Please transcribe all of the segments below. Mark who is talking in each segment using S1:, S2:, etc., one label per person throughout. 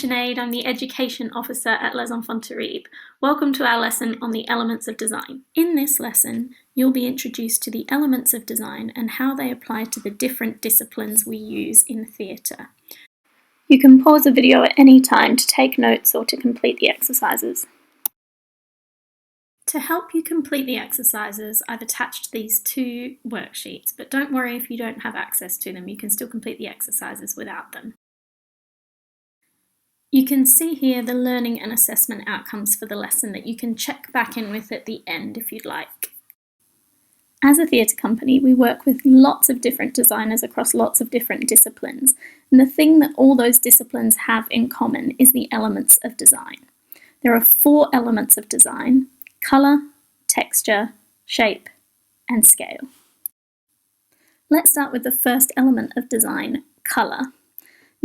S1: Sinead, I'm the Education Officer at Les Enfants Terribles. Welcome to our lesson on the elements of design. In this lesson, you'll be introduced to the elements of design and how they apply to the different disciplines we use in theatre. You can pause the video at any time to take notes or to complete the exercises. To help you complete the exercises, I've attached these two worksheets, but don't worry if you don't have access to them, you can still complete the exercises without them. You can see here the learning and assessment outcomes for the lesson that you can check back in with at the end if you'd like. As a theatre company, we work with lots of different designers across lots of different disciplines, and the thing that all those disciplines have in common is the elements of design. There are 4 elements of design: colour, texture, shape, and scale. Let's start with the first element of design, colour.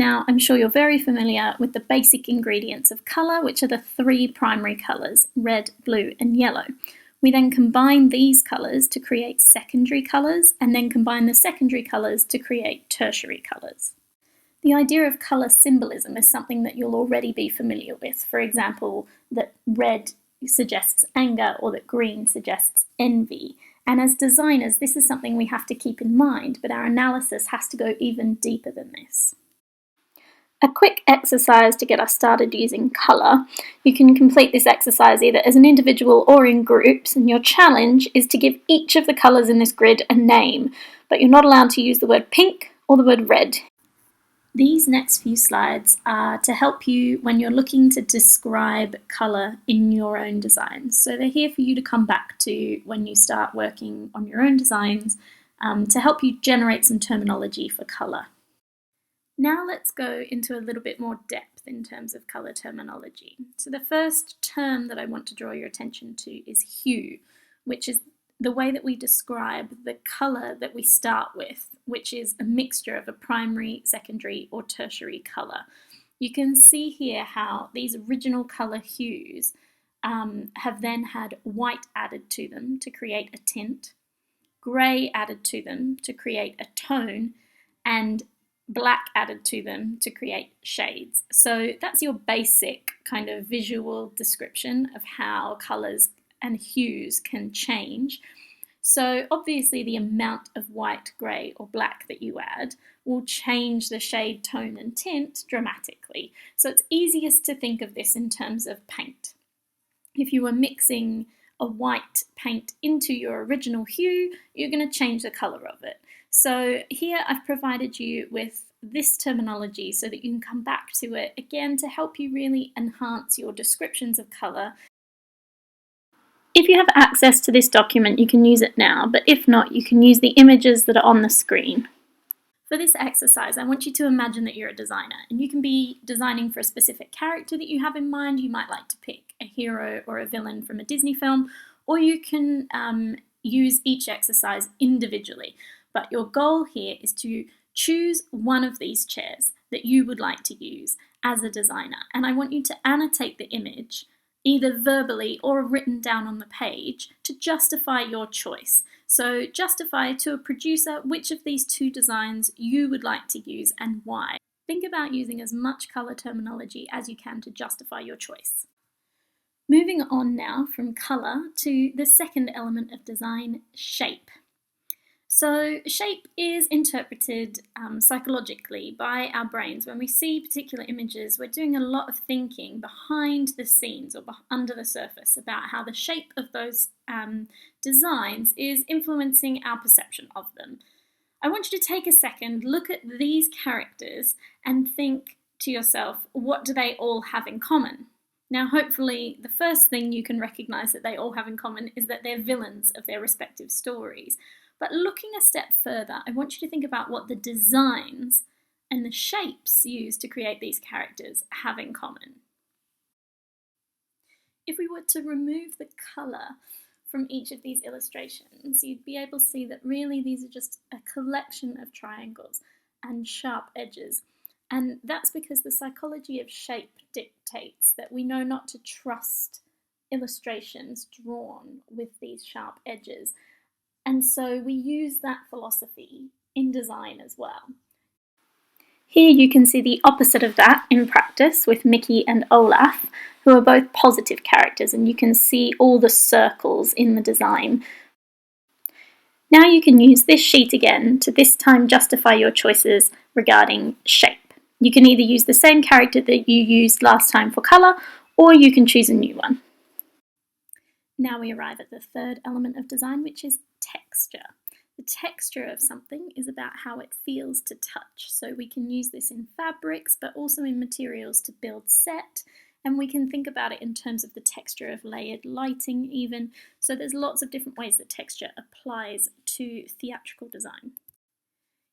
S1: Now, I'm sure you're very familiar with the basic ingredients of colour, which are the 3 primary colours, red, blue, and yellow. We then combine these colours to create secondary colours, and then combine the secondary colours to create tertiary colours. The idea of colour symbolism is something that you'll already be familiar with. For example, that red suggests anger or that green suggests envy. And as designers, this is something we have to keep in mind, but our analysis has to go even deeper than this. A quick exercise to get us started using colour. You can complete this exercise either as an individual or in groups, and your challenge is to give each of the colours in this grid a name, but you're not allowed to use the word pink or the word red. These next few slides are to help you when you're looking to describe colour in your own designs. So they're here for you to come back to when you start working on your own designs to help you generate some terminology for colour. Now let's go into a little bit more depth in terms of colour terminology. So the first term that I want to draw your attention to is hue, which is the way that we describe the colour that we start with, which is a mixture of a primary, secondary, or tertiary colour. You can see here how these original colour hues have then had white added to them to create a tint, grey added to them to create a tone, and black added to them to create shades. So that's your basic kind of visual description of how colours and hues can change. So obviously the amount of white, grey or black that you add will change the shade, tone and tint dramatically. So it's easiest to think of this in terms of paint. If you were mixing a white paint into your original hue, you're going to change the colour of it. So here I've provided you with this terminology so that you can come back to it again to help you really enhance your descriptions of colour. If you have access to this document, you can use it now, but if not, you can use the images that are on the screen. For this exercise, I want you to imagine that you're a designer, and you can be designing for a specific character that you have in mind. You might like to pick a hero or a villain from a Disney film, or you can use each exercise individually. But your goal here is to choose one of these chairs that you would like to use as a designer, and I want you to annotate the image either verbally or written down on the page to justify your choice. So justify to a producer which of these 2 designs you would like to use and why. Think about using as much colour terminology as you can to justify your choice. Moving on now from colour to the second element of design, shape. So shape is interpreted psychologically by our brains. When we see particular images, we're doing a lot of thinking behind the scenes or under the surface about how the shape of those designs is influencing our perception of them. I want you to take a second, look at these characters and think to yourself, what do they all have in common? Now, hopefully, the first thing you can recognise that they all have in common is that they're villains of their respective stories. But looking a step further, I want you to think about what the designs and the shapes used to create these characters have in common. If we were to remove the colour from each of these illustrations, you'd be able to see that really these are just a collection of triangles and sharp edges. And that's because the psychology of shape dictates that we know not to trust illustrations drawn with these sharp edges. And so we use that philosophy in design as well. Here you can see the opposite of that in practice with Mickey and Olaf, who are both positive characters, and you can see all the circles in the design. Now you can use this sheet again to this time justify your choices regarding shape. You can either use the same character that you used last time for colour, or you can choose a new one. Now we arrive at the third element of design, which is texture. The texture of something is about how it feels to touch. So we can use this in fabrics, but also in materials to build set. And we can think about it in terms of the texture of layered lighting even. So there's lots of different ways that texture applies to theatrical design.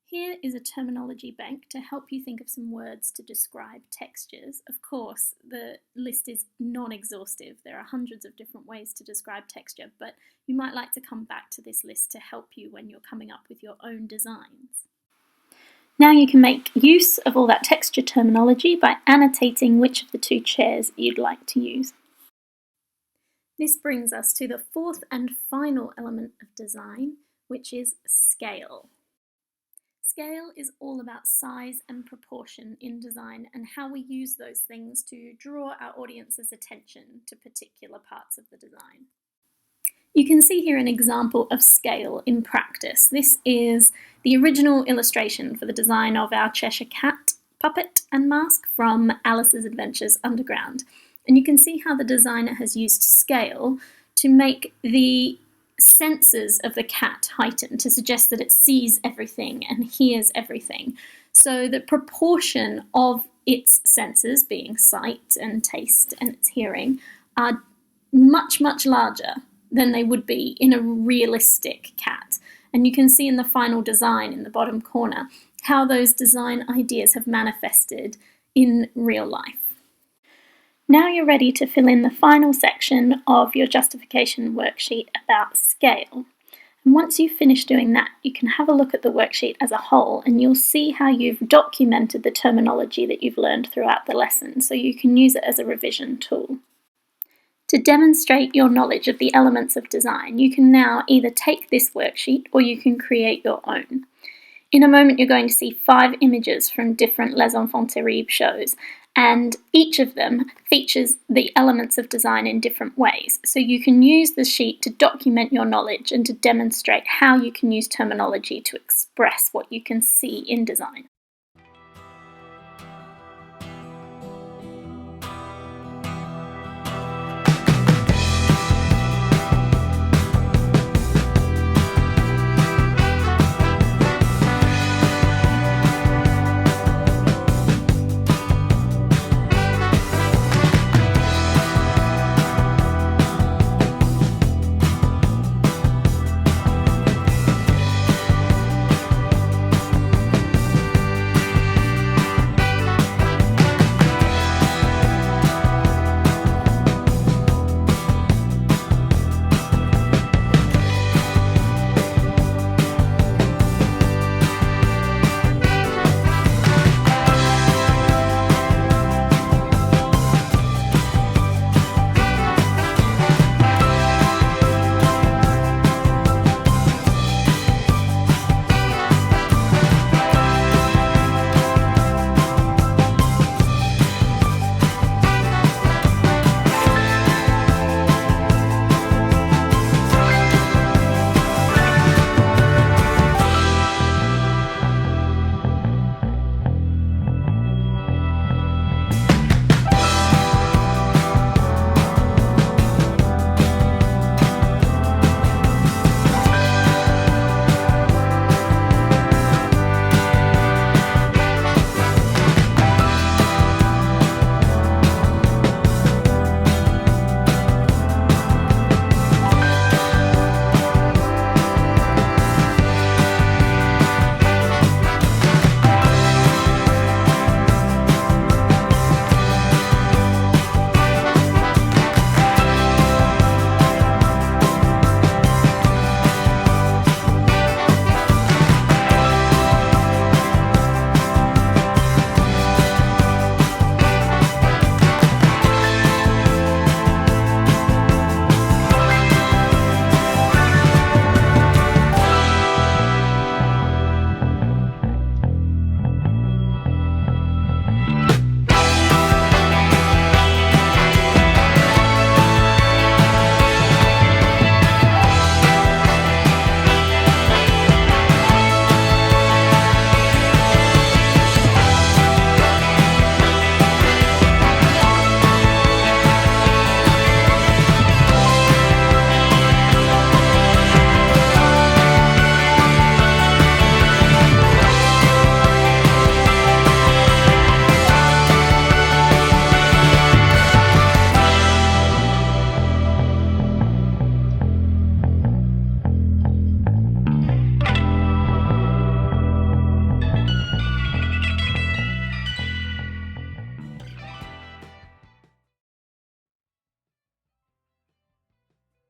S1: Here is a terminology bank to help you think of some words to describe textures. Of course, the list is non-exhaustive. There are hundreds of different ways to describe texture, but you might like to come back to this list to help you when you're coming up with your own designs. Now you can make use of all that texture terminology by annotating which of the two chairs you'd like to use. This brings us to the fourth and final element of design, which is scale. Scale is all about size and proportion in design and how we use those things to draw our audience's attention to particular parts of the design. You can see here an example of scale in practice. This is the original illustration for the design of our Cheshire Cat puppet and mask from Alice's Adventures Underground. And you can see how the designer has used scale to make the senses of the cat heighten, to suggest that it sees everything and hears everything. So the proportion of its senses, being sight and taste and its hearing, are much, much larger than they would be in a realistic cat. And you can see in the final design in the bottom corner how those design ideas have manifested in real life. Now you're ready to fill in the final section of your justification worksheet about scale. And once you've finished doing that, you can have a look at the worksheet as a whole and you'll see how you've documented the terminology that you've learned throughout the lesson, so you can use it as a revision tool. To demonstrate your knowledge of the elements of design, you can now either take this worksheet or you can create your own. In a moment you're going to see 5 images from different Les Enfants Terribles shows, and each of them features the elements of design in different ways. So you can use the sheet to document your knowledge and to demonstrate how you can use terminology to express what you can see in design.